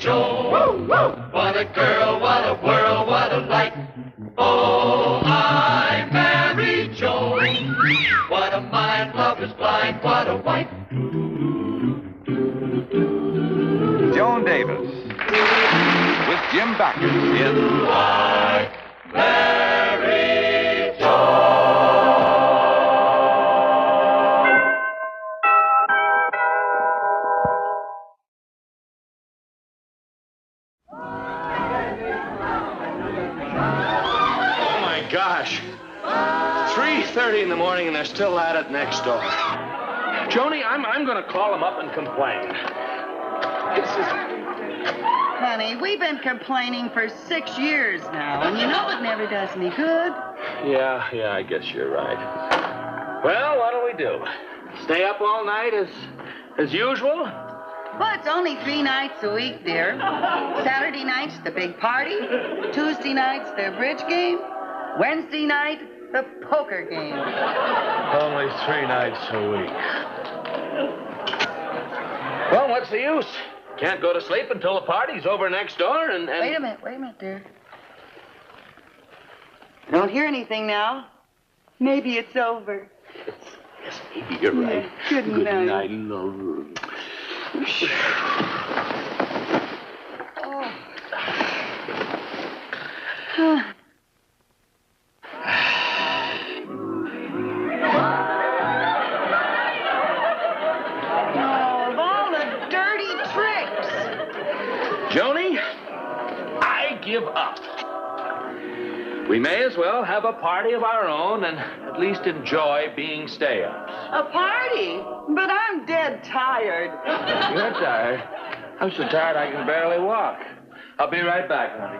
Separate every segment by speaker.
Speaker 1: Joan. Woo, woo. What a girl, what a world, what a life. Oh, I married Joan. What a mind, love is blind, what a wife.
Speaker 2: Joan Davis with Jim Backus in
Speaker 1: I married Joan.
Speaker 3: Oh my gosh. 3:30 in the morning and they're still at it next door. Joni, I'm going to call them up and complain. This is...
Speaker 4: Honey, we've been complaining for 6 years now, and you know it never does any good.
Speaker 3: Yeah, I guess you're right. Well, what do we do? Stay up all night as usual?
Speaker 4: Well, it's only 3 nights a week, dear. Saturday night's the big party. Tuesday night's the bridge game. Wednesday night, the poker game.
Speaker 3: Only 3 nights a week. Well, what's the use? Can't go to sleep until the party's over next door and...
Speaker 4: Wait a minute, dear. Don't hear anything now. Maybe it's over.
Speaker 3: Yes, maybe you're right.
Speaker 4: Good night.
Speaker 3: Good night, love.
Speaker 4: Of all the dirty tricks.
Speaker 3: Joni, I give up. We may as well have a party of our own and at least enjoy being stay-ups.
Speaker 4: A party? But I'm dead tired.
Speaker 3: You're tired? I'm so tired I can barely walk. I'll be right back, honey.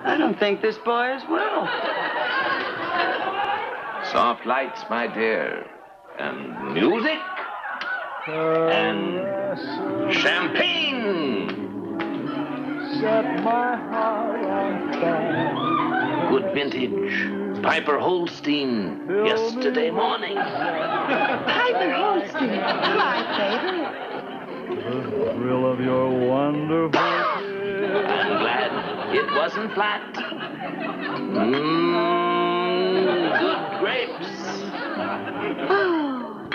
Speaker 4: I don't think this boy is well.
Speaker 3: Soft lights, my dear. And music. And champagne.
Speaker 5: Set my heart on fire.
Speaker 3: Good vintage. Piper Holstein. Yesterday morning.
Speaker 4: Piper Holstein, my favorite.
Speaker 5: The thrill of your wonderful
Speaker 3: I'm glad it wasn't flat. Good grapes.
Speaker 4: Oh,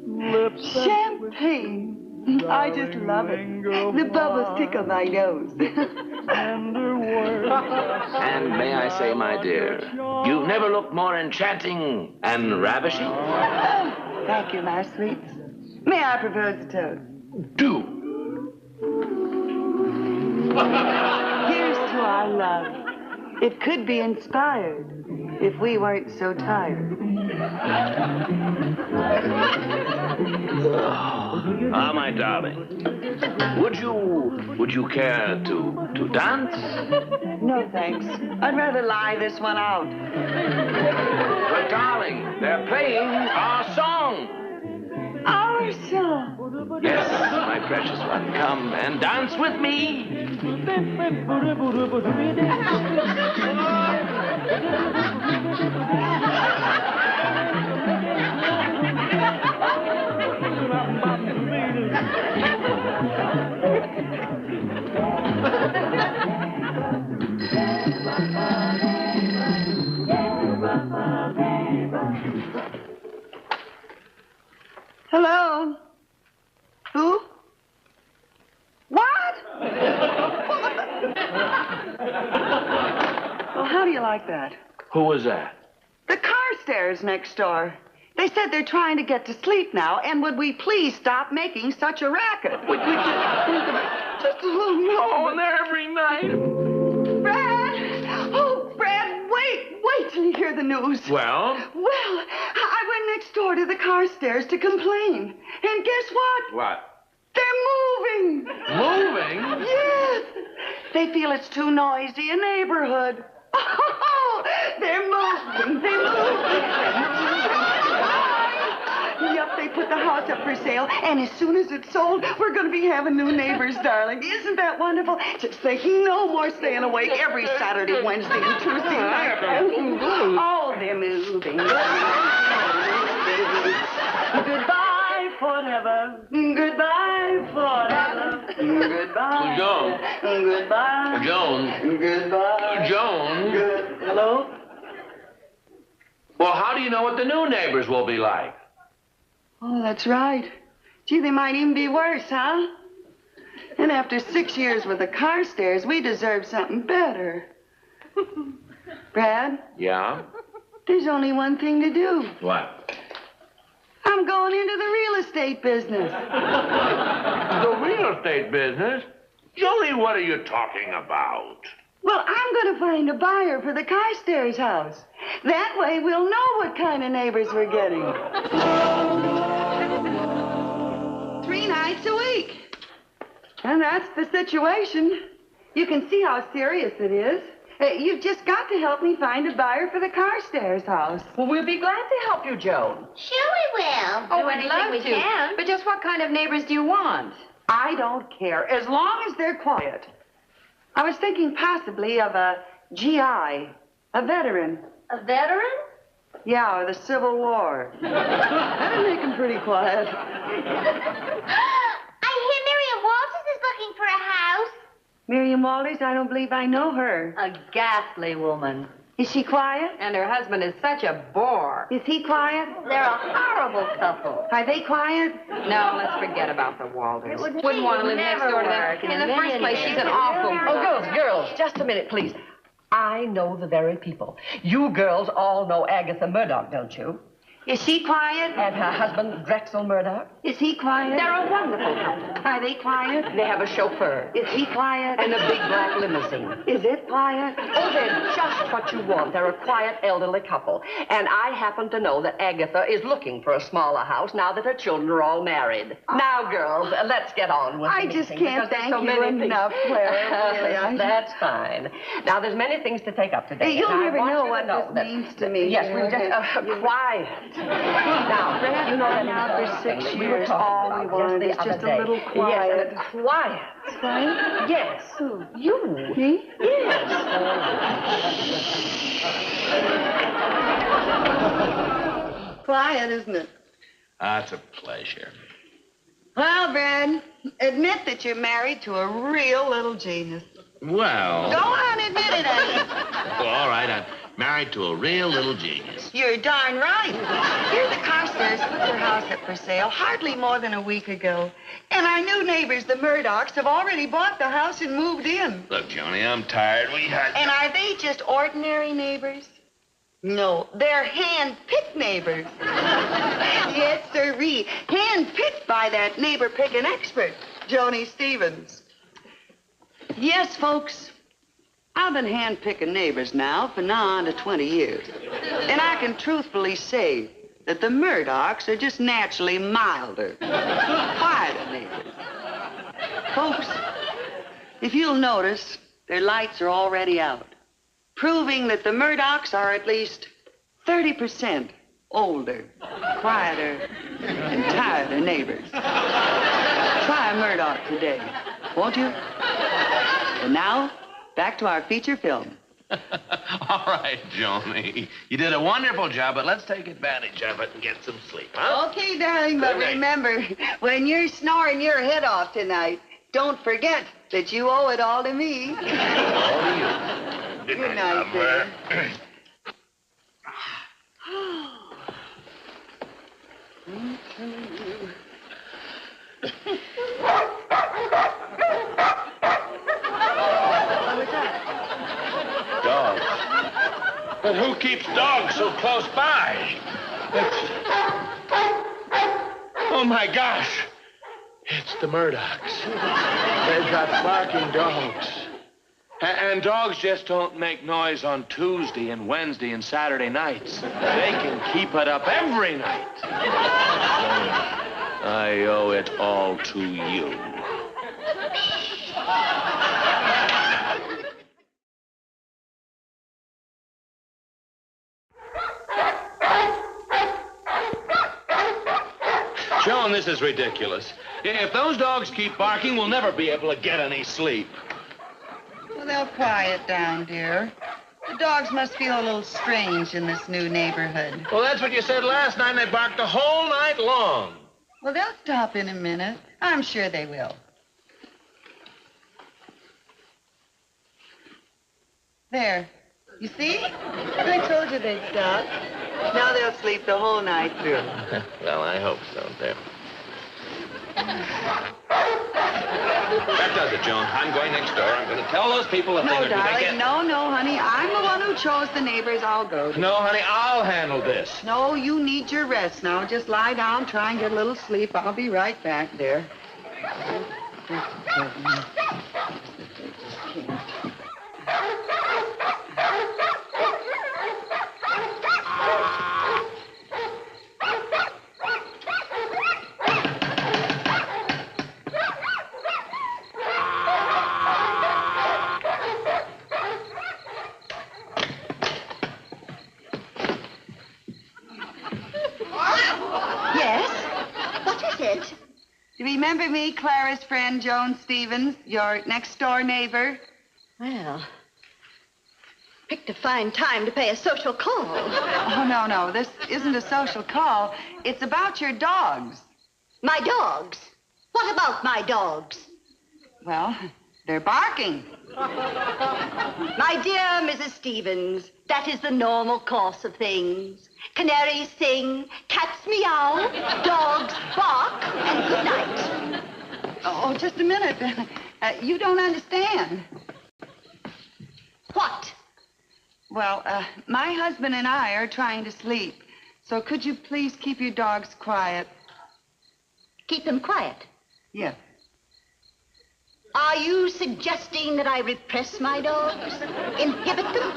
Speaker 5: lips.
Speaker 4: champagne. I just love it. The bubbles tickle my nose.
Speaker 5: Tender words.
Speaker 3: And may I say, my dear, you've never looked more enchanting and ravishing.
Speaker 4: Oh, thank you, my sweets. May I propose a toast?
Speaker 3: Do.
Speaker 4: Here's to our love. It could be inspired if we weren't so tired.
Speaker 3: Ah, my darling. Would you care to dance?
Speaker 4: No, thanks. I'd rather lie this one out.
Speaker 3: But darling, they're playing our song.
Speaker 4: Our song.
Speaker 3: Yes, my precious one, come and dance with me.
Speaker 4: Hello? Who? What? Well, how do you like that?
Speaker 3: Who was that?
Speaker 4: The Carstairs next door. They said they're trying to get to sleep now, and would we please stop making such a racket? Would we just a little more?
Speaker 3: Oh, and they're every night.
Speaker 4: Brad! Oh, Brad, wait till you hear the news.
Speaker 3: Well?
Speaker 4: Well, I went next door to the Carstairs to complain. And guess what?
Speaker 3: What?
Speaker 4: They're moving.
Speaker 3: Moving?
Speaker 4: Yes. They feel it's too noisy a neighborhood. Oh, they're moving. Yup, they put the house up for sale, and as soon as it's sold, we're going to be having new neighbors, darling. Isn't that wonderful? Just thinking no more staying awake every Saturday, Wednesday, and Tuesday night. Oh, they're moving. Goodbye forever. Goodbye forever. Goodbye.
Speaker 3: Joan.
Speaker 4: Goodbye.
Speaker 3: Joan.
Speaker 4: Goodbye.
Speaker 3: Joan.
Speaker 4: Hello?
Speaker 3: Well, how do you know what the new neighbors will be like?
Speaker 4: Oh, that's right. Gee, they might even be worse, huh? And after 6 years with the Carstairs, we deserve something better. Brad,
Speaker 3: Yeah?
Speaker 4: there's only one thing to do.
Speaker 3: What?
Speaker 4: I'm going into the real estate business.
Speaker 3: The real estate business? Jolie, what are you talking about?
Speaker 4: Well, I'm going to find a buyer for the Carstairs house. That way we'll know what kind of neighbors we're getting. 3 nights a week. And that's the situation. You can see how serious it is. You've just got to help me find a buyer for the Carstairs house.
Speaker 6: Well, we'll be glad to help you, Joan.
Speaker 7: Sure we will.
Speaker 6: Oh,
Speaker 7: Do
Speaker 6: we'd
Speaker 7: anything
Speaker 6: love
Speaker 7: we
Speaker 6: to.
Speaker 7: can.
Speaker 6: But just what kind of neighbors do you want?
Speaker 4: I don't care, as long as they're quiet. I was thinking possibly of a GI, a veteran.
Speaker 7: A veteran?
Speaker 4: Yeah, or the Civil War. That'd make them pretty quiet.
Speaker 7: I hear Miriam Walters is looking for a house.
Speaker 4: Miriam Walters, I don't believe I know her.
Speaker 6: A ghastly woman.
Speaker 4: Is she quiet?
Speaker 6: And her husband is such a bore.
Speaker 4: Is he quiet?
Speaker 7: They're a horrible couple.
Speaker 4: Are they quiet?
Speaker 6: No, let's forget about the Walters.
Speaker 7: It wouldn't
Speaker 6: Wouldn't want to live next
Speaker 7: never
Speaker 6: door to them.
Speaker 7: work in
Speaker 6: In
Speaker 7: a
Speaker 6: the first
Speaker 7: million
Speaker 6: place,
Speaker 7: years.
Speaker 6: she's an awful...
Speaker 8: Oh, girls, just a minute, please. I know the very people. You girls all know Agatha Murdoch, don't you?
Speaker 4: Is she quiet?
Speaker 8: And her husband, Drexel Murdoch.
Speaker 4: Is he quiet?
Speaker 8: They're a wonderful couple.
Speaker 4: Are they quiet?
Speaker 8: They have a chauffeur
Speaker 4: Is he quiet?
Speaker 8: and a big black limousine.
Speaker 4: Is it quiet?
Speaker 8: Oh, they're just what you want. They're a quiet, elderly couple. And I happen to know that Agatha is looking for a smaller house now that her children are all married. Now, girls, let's get on with the
Speaker 4: I just
Speaker 8: meeting,
Speaker 4: can't
Speaker 8: because there's
Speaker 4: thank
Speaker 8: so
Speaker 4: you
Speaker 8: many things-
Speaker 4: enough, Clara. Really,
Speaker 8: That's fine. Now, there's many things to take up today.
Speaker 4: You'll
Speaker 8: and I
Speaker 4: never
Speaker 8: want
Speaker 4: know
Speaker 8: you
Speaker 4: what
Speaker 8: to know
Speaker 4: this
Speaker 8: that-
Speaker 4: means to me.
Speaker 8: Yes, we just quiet. Now, you know that
Speaker 4: Now, for 6
Speaker 8: we were
Speaker 4: years,
Speaker 8: talking
Speaker 4: all
Speaker 8: about
Speaker 4: we wanted is
Speaker 8: the other
Speaker 4: just a
Speaker 8: day.
Speaker 4: little
Speaker 8: Yes,
Speaker 4: quiet.
Speaker 8: quiet.
Speaker 4: Quiet?
Speaker 8: Yes.
Speaker 4: Who?
Speaker 8: You.
Speaker 4: Me?
Speaker 8: Yes.
Speaker 4: Quiet, isn't it?
Speaker 3: That's a pleasure.
Speaker 4: Well, Brad, admit that you're married to a real little genius.
Speaker 3: Well...
Speaker 4: Go on, admit it, Eddie.
Speaker 3: Well, all right, I'm married to a real little genius.
Speaker 4: You're darn right. Here the Carstairs put their house up for sale hardly more than a week ago. And our new neighbors, the Murdochs, have already bought the house and moved in.
Speaker 3: Look, Johnny, I'm tired.
Speaker 4: And are they just ordinary neighbors? No, they're hand-picked neighbors. Yes, sirree. Hand-picked by that neighbor-picking expert, Joan Stevens. Yes, folks. I've been hand-picking neighbors now for nigh on to 20 years. And I can truthfully say that the Murdochs are just naturally milder, quieter neighbors. Folks, if you'll notice, their lights are already out, proving that the Murdochs are at least 30% older, quieter, and tireder neighbors. Try a Murdoch today, won't you? And now, back to our feature film.
Speaker 3: All right, Joni. You did a wonderful job, but let's take advantage of it and get some sleep, huh?
Speaker 4: Okay, darling, but
Speaker 3: Okay.
Speaker 4: remember, when you're snoring your head off tonight, don't forget that you owe it all to me.
Speaker 3: All to you.
Speaker 4: Good night, dear. What was that?
Speaker 3: Dogs. But who keeps dogs so close by? Oh, my gosh. It's the Murdochs. They've got barking dogs. And dogs just don't make noise on Tuesday and Wednesday and Saturday nights. They can keep it up every night. I owe it all to you. Joan, this is ridiculous. If those dogs keep barking, we'll never be able to get any sleep.
Speaker 4: Well, they'll quiet down, dear. The dogs must feel a little strange in this new neighborhood.
Speaker 3: Well, that's what you said last night, and they barked the whole night long.
Speaker 4: Well, they'll stop in a minute. I'm sure they will. There. You see? I told you they'd stop. Now they'll sleep the whole night through.
Speaker 3: Well, I hope so, there. That does it, Joan. I'm going next door. I'm going to tell those people if
Speaker 4: No,
Speaker 3: they
Speaker 4: darling,
Speaker 3: get...
Speaker 4: no, honey. I'm the one who chose the neighbors. I'll go.
Speaker 3: No, honey, I'll handle this.
Speaker 4: No, you need your rest now. Just lie down, try and get a little sleep. I'll be right back there. Do you remember me, Clara's friend, Joan Stevens, your next-door neighbor?
Speaker 7: Well, picked a fine time to pay a social call.
Speaker 4: Oh, no. This isn't a social call. It's about your dogs.
Speaker 7: My dogs? What about my dogs?
Speaker 4: Well, they're barking.
Speaker 7: My dear Mrs. Stevens, that is the normal course of things. Canaries sing, cats meow, dogs bark, and good night.
Speaker 4: Oh, just a minute. You don't understand.
Speaker 7: What?
Speaker 4: Well, my husband and I are trying to sleep. So could you please keep your dogs quiet?
Speaker 7: Keep them quiet?
Speaker 4: Yeah.
Speaker 7: Are you suggesting that I repress my dogs? Inhibit them?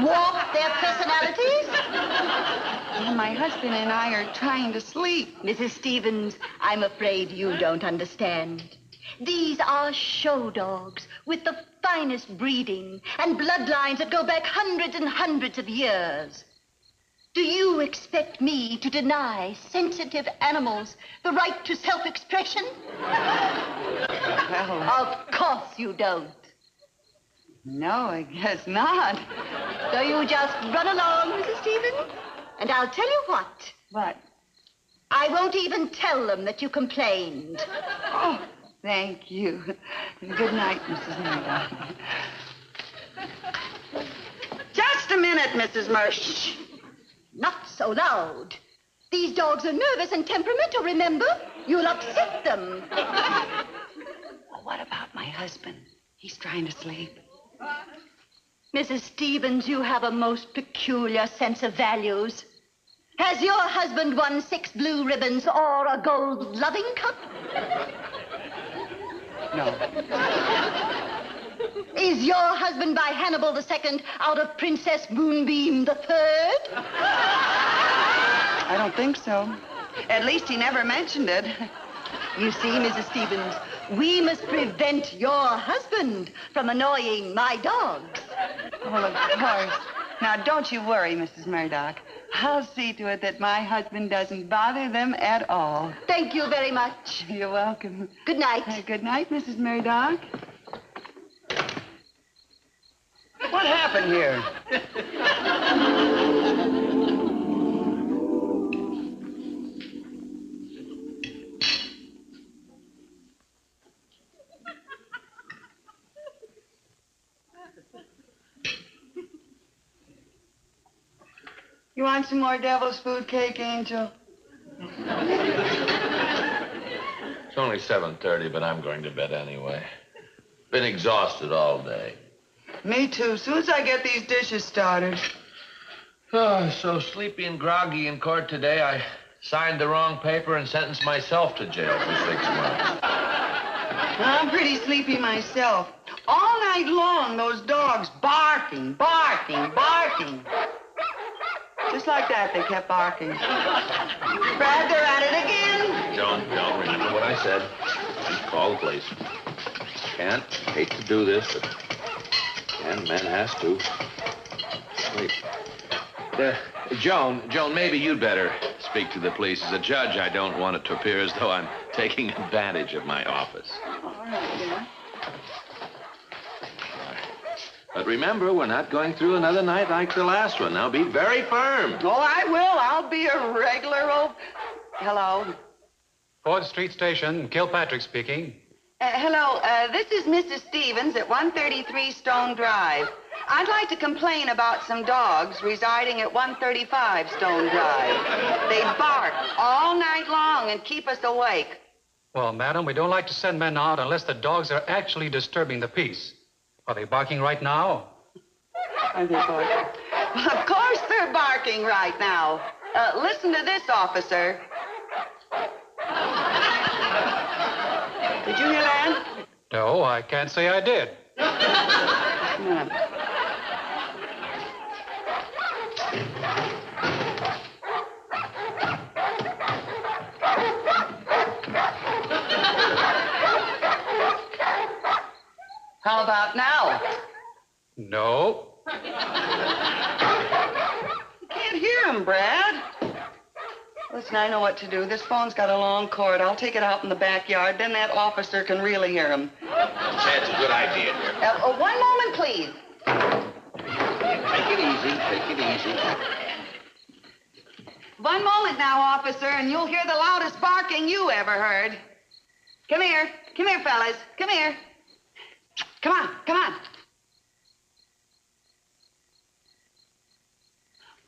Speaker 7: Warp their personalities?
Speaker 4: Well, my husband and I are trying to sleep.
Speaker 7: Mrs. Stevens, I'm afraid you don't understand. These are show dogs with the finest breeding and bloodlines that go back hundreds and hundreds of years. Do you expect me to deny sensitive animals the right to self-expression?
Speaker 4: Well,
Speaker 7: of course you don't.
Speaker 4: No, I guess not.
Speaker 7: So you just run along, Mrs. Stevens, and I'll tell you what.
Speaker 4: What?
Speaker 7: I won't even tell them that you complained.
Speaker 4: Oh, thank you. Good night, Mrs. Murdoch. Just a minute, Mrs. Murdoch.
Speaker 7: Not so loud. These dogs are nervous and temperamental, remember? You'll upset them.
Speaker 4: Well, what about my husband? He's trying to sleep.
Speaker 7: Mrs. Stevens, you have a most peculiar sense of values. Has your husband won 6 blue ribbons or a gold loving cup?
Speaker 4: No.
Speaker 7: Is your husband by Hannibal II out of Princess Moonbeam III?
Speaker 4: I don't think so. At least he never mentioned it.
Speaker 7: You see, Mrs. Stevens, we must prevent your husband from annoying my dogs.
Speaker 4: Well, of course. Now, don't you worry, Mrs. Murdoch. I'll see to it that my husband doesn't bother them at all.
Speaker 7: Thank you very much.
Speaker 4: You're welcome.
Speaker 7: Good night.
Speaker 4: Good night, Mrs. Murdoch. What happened here? You want some more devil's food cake, Angel?
Speaker 3: It's only 7:30, but I'm going to bed anyway. Been exhausted all day.
Speaker 4: Me too. As soon as I get these dishes started.
Speaker 3: Oh, so sleepy and groggy in court today, I signed the wrong paper and sentenced myself to jail for 6 months.
Speaker 4: I'm pretty sleepy myself. All night long, those dogs barking, barking, barking. Just like that, they kept barking. Brad, they're at it again.
Speaker 3: Joan, remember what I said. Please call the police. Hate to do this, but man has to. Wait. Joan, maybe you'd better speak to the police. As a judge, I don't want it to appear as though I'm taking advantage of my office.
Speaker 4: All right, yeah.
Speaker 3: But remember, we're not going through another night like the last one. Now, be very firm.
Speaker 4: Oh, I will. I'll be a regular old... Hello.
Speaker 9: 4th Street Station, Kilpatrick speaking.
Speaker 4: Hello. This is Mrs. Stevens at 133 Stone Drive. I'd like to complain about some dogs residing at 135 Stone Drive. They bark all night long and keep us awake.
Speaker 9: Well, madam, we don't like to send men out unless the dogs are actually disturbing the peace. Are they barking right now?
Speaker 4: Are they barking? Well, of course they're barking right now. Listen to this, officer. Did you hear that?
Speaker 9: No, I can't say I did.
Speaker 4: Come on. How about now?
Speaker 9: No.
Speaker 4: You can't hear him, Brad. Listen, I know what to do. This phone's got a long cord. I'll take it out in the backyard. Then that officer can really hear him.
Speaker 3: That's a good idea, dear.
Speaker 4: One moment, please.
Speaker 3: Take it easy. Take it easy.
Speaker 4: One moment now, officer, and you'll hear the loudest barking you ever heard. Come here. Come here, fellas. Come here. Come on. Come on.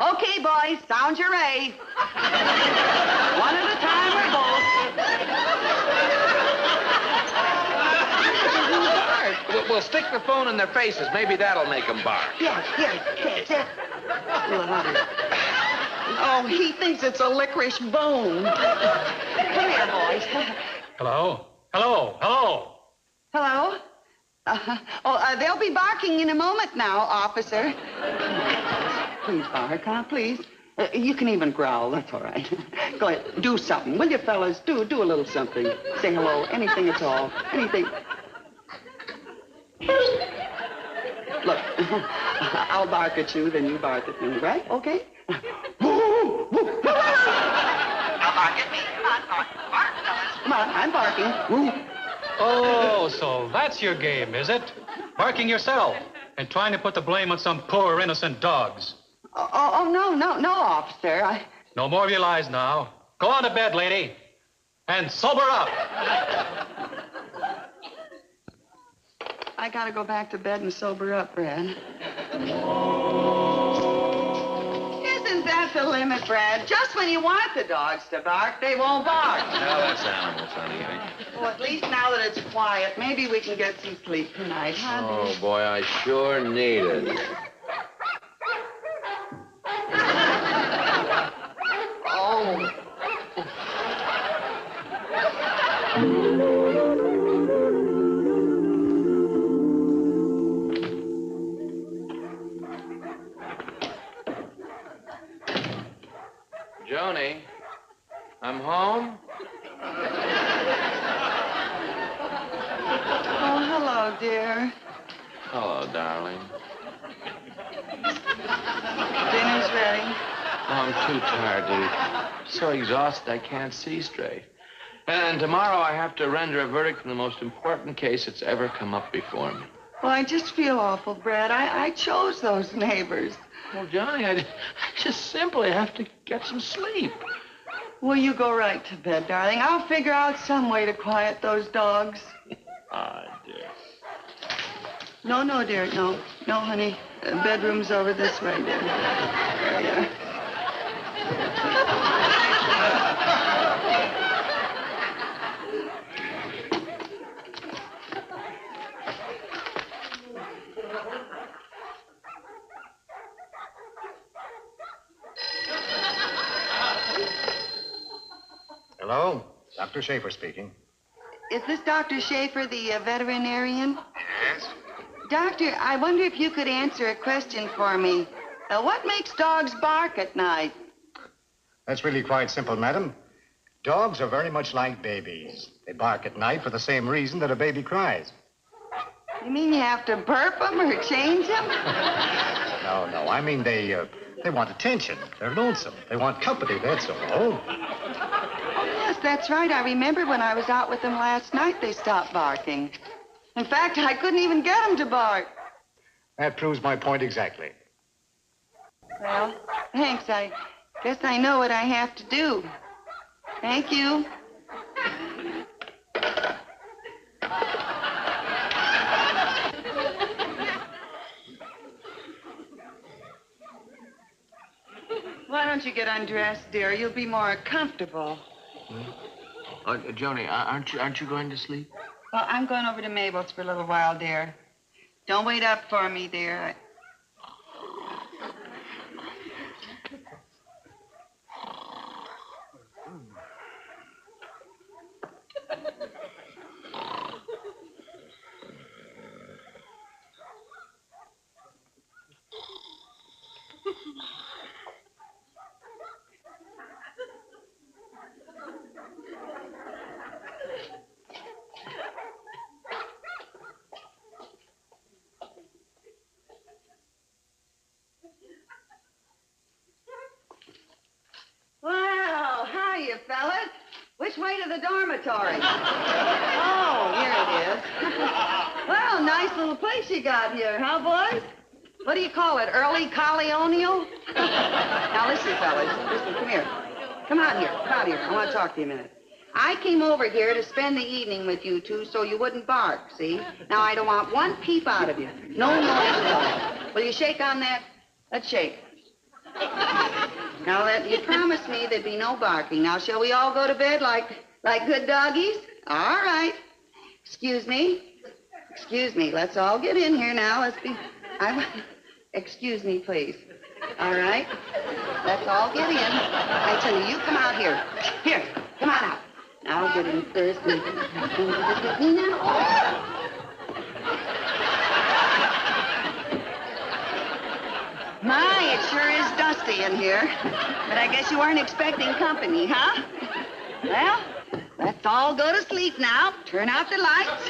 Speaker 4: Okay, boys, sound your ray. One at a time or both.
Speaker 3: We'll stick the phone in their faces. Maybe that'll make them bark.
Speaker 4: Yes. A little louder. Oh, he thinks it's a licorice bone. Come here, boys.
Speaker 9: Hello? Hello?
Speaker 4: Hello? They'll be barking in a moment now, officer. Please bark, huh? Please. You can even growl. That's all right. Go ahead. Do something. Will you, fellas? Do a little something. Say hello. Anything at all. Anything. Look, I'll bark at you, then you bark at me, right? Okay? Now bark at me. Come on, bark, fellas. Come on, I'm barking.
Speaker 9: Oh, so that's your game, is it? Barking yourself and trying to put the blame on some poor, innocent dogs.
Speaker 4: No, officer.
Speaker 9: No more of your lies now. Go on to bed, lady, and sober up.
Speaker 4: I gotta go back to bed and sober up, Brad. Isn't that the limit, Brad? Just when you want the dogs to bark, they won't bark.
Speaker 3: Well, that's animals, honey.
Speaker 4: Well, at least now that it's quiet, maybe we can get some sleep tonight, huh?
Speaker 3: Oh, boy, I sure need it.
Speaker 4: Oh.
Speaker 3: Joni, I'm home.
Speaker 4: Oh, hello, dear.
Speaker 3: Hello, darling.
Speaker 4: Dinner's ready.
Speaker 3: Oh, I'm too tired, dude. So exhausted I can't see straight. And tomorrow I have to render a verdict in the most important case that's ever come up before me.
Speaker 4: Well, I just feel awful, Brad. I chose those neighbors.
Speaker 3: Well, Johnny, I just simply have to get some sleep.
Speaker 4: Well, you go right to bed, darling. I'll figure out some way to quiet those dogs.
Speaker 3: Ah, dear.
Speaker 4: No, dear. No, honey. Bedroom's over this way, dear. There you are.
Speaker 10: Hello? Dr. Schaefer speaking.
Speaker 4: Is this Dr. Schaefer, the veterinarian?
Speaker 10: Yes?
Speaker 4: Doctor, I wonder if you could answer a question for me. What makes dogs bark at night?
Speaker 10: That's really quite simple, madam. Dogs are very much like babies. They bark at night for the same reason that a baby cries.
Speaker 4: You mean you have to burp them or change them?
Speaker 10: No. I mean, they want attention. They're lonesome. They want company, that's all.
Speaker 4: Oh, yes, that's right. I remember when I was out with them last night, they stopped barking. In fact, I couldn't even get them to bark.
Speaker 10: That proves my point exactly.
Speaker 4: Well, thanks. I guess I know what I have to do. Thank you. Why don't you get undressed, dear? You'll be more comfortable.
Speaker 3: Joni, aren't you going to sleep?
Speaker 4: Well, I'm going over to Mabel's for a little while, dear. Don't wait up for me, dear. Well, hiya, fellas. Which way to the dormitory? Oh, here it is. Well, nice little place you got here, huh, boys? What do you call it, early colonial? Now, listen, fellas. Listen, come here. Come out here. Come out here. I want to talk to you a minute. I came over here to spend the evening with you two so you wouldn't bark, see? Now, I don't want one peep out of you. No noise at all. Will you shake on that? Let's shake. Now, you promised me there'd be no barking. Now, shall we all go to bed like good doggies? All right. Excuse me. Excuse me. Let's all get in here now. Let's be... Excuse me, please. All right? Let's all get in. I tell you, you come out here. Here, come on out. Now, get in first. My, it sure is dusty in here. But I guess you weren't expecting company, huh? Well, let's all go to sleep now. Turn out the lights.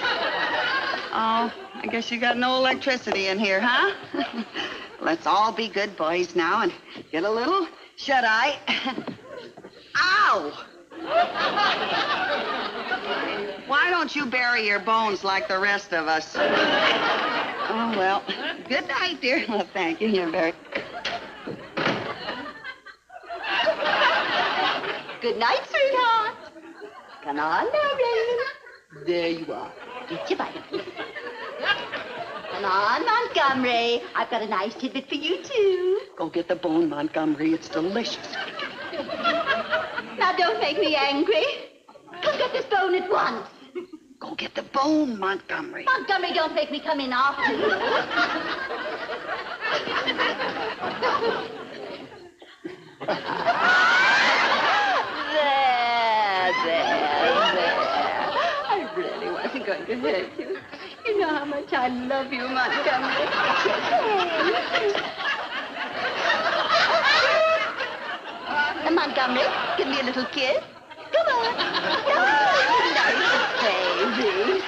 Speaker 4: Oh, I guess you got no electricity in here, huh? Let's all be good boys now and get a little shut-eye. Ow! Why don't you bury your bones like the rest of us? Oh, well, good night, dear. Well, thank you. You're very...
Speaker 7: Good night, sweetheart. Come on, darling.
Speaker 4: There you are.
Speaker 7: Get your bite. Come on, Montgomery. I've got a nice tidbit for you, too.
Speaker 4: Go get the bone, Montgomery. It's delicious.
Speaker 7: Now, don't make me angry. Come get this bone at once.
Speaker 4: Go get the bone, Montgomery.
Speaker 7: Montgomery, don't make me come in after you. There. I really wasn't going to hurt you. You know how much I love you, Montgomery. Montgomery, give me a little kiss. Come on. Oh, nice baby. Good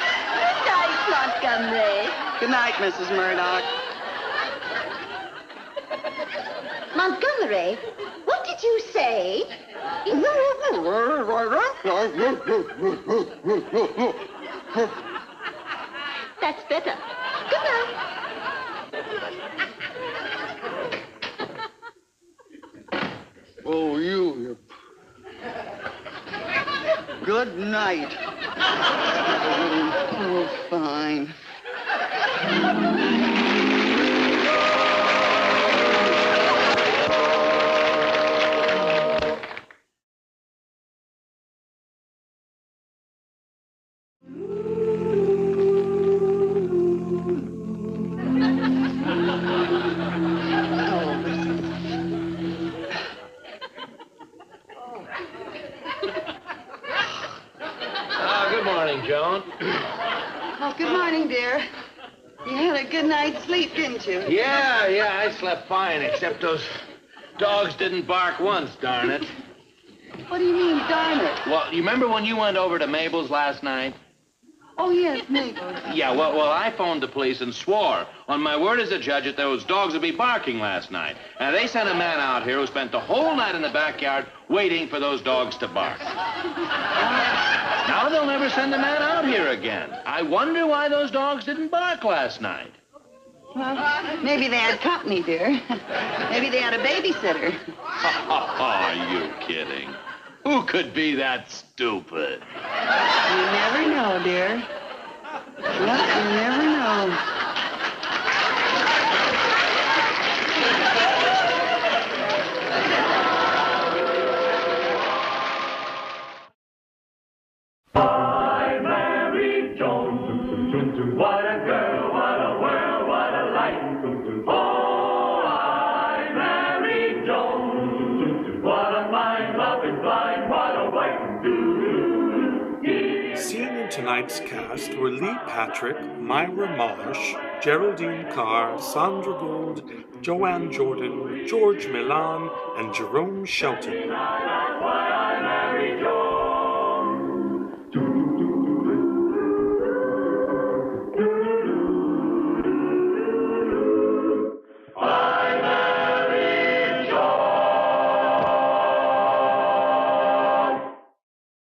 Speaker 7: night, Montgomery.
Speaker 4: Good night, Mrs. Murdoch.
Speaker 7: Montgomery, what did you say? That's better. Good night.
Speaker 4: Oh, you. Good night. Oh, fine.
Speaker 3: Joan.
Speaker 4: Oh, good morning, dear. You had a good night's sleep, didn't you?
Speaker 3: Yeah, I slept fine, except those dogs didn't bark once, darn it.
Speaker 4: What do you mean, darn it?
Speaker 3: Well, you remember when you went over to Mabel's last night?
Speaker 4: Oh, yes, Mabel.
Speaker 3: Yeah, well, I phoned the police and swore on my word as a judge that those dogs would be barking last night. And they sent a man out here who spent the whole night in the backyard waiting for those dogs to bark. Now they'll never send a man out here again. I wonder why those dogs didn't bark last night.
Speaker 4: Well, maybe they had company, dear. Maybe they had a babysitter.
Speaker 3: Are you kidding? Who could be that stupid?
Speaker 4: You never know, dear. Well, you never know.
Speaker 11: tonight's cast were Lee Patrick, Myra Marsh, Geraldine Carr, Sandra Gould, Joanne Jordan, George Milan, and Jerome Shelton.
Speaker 1: That's why I married Joan.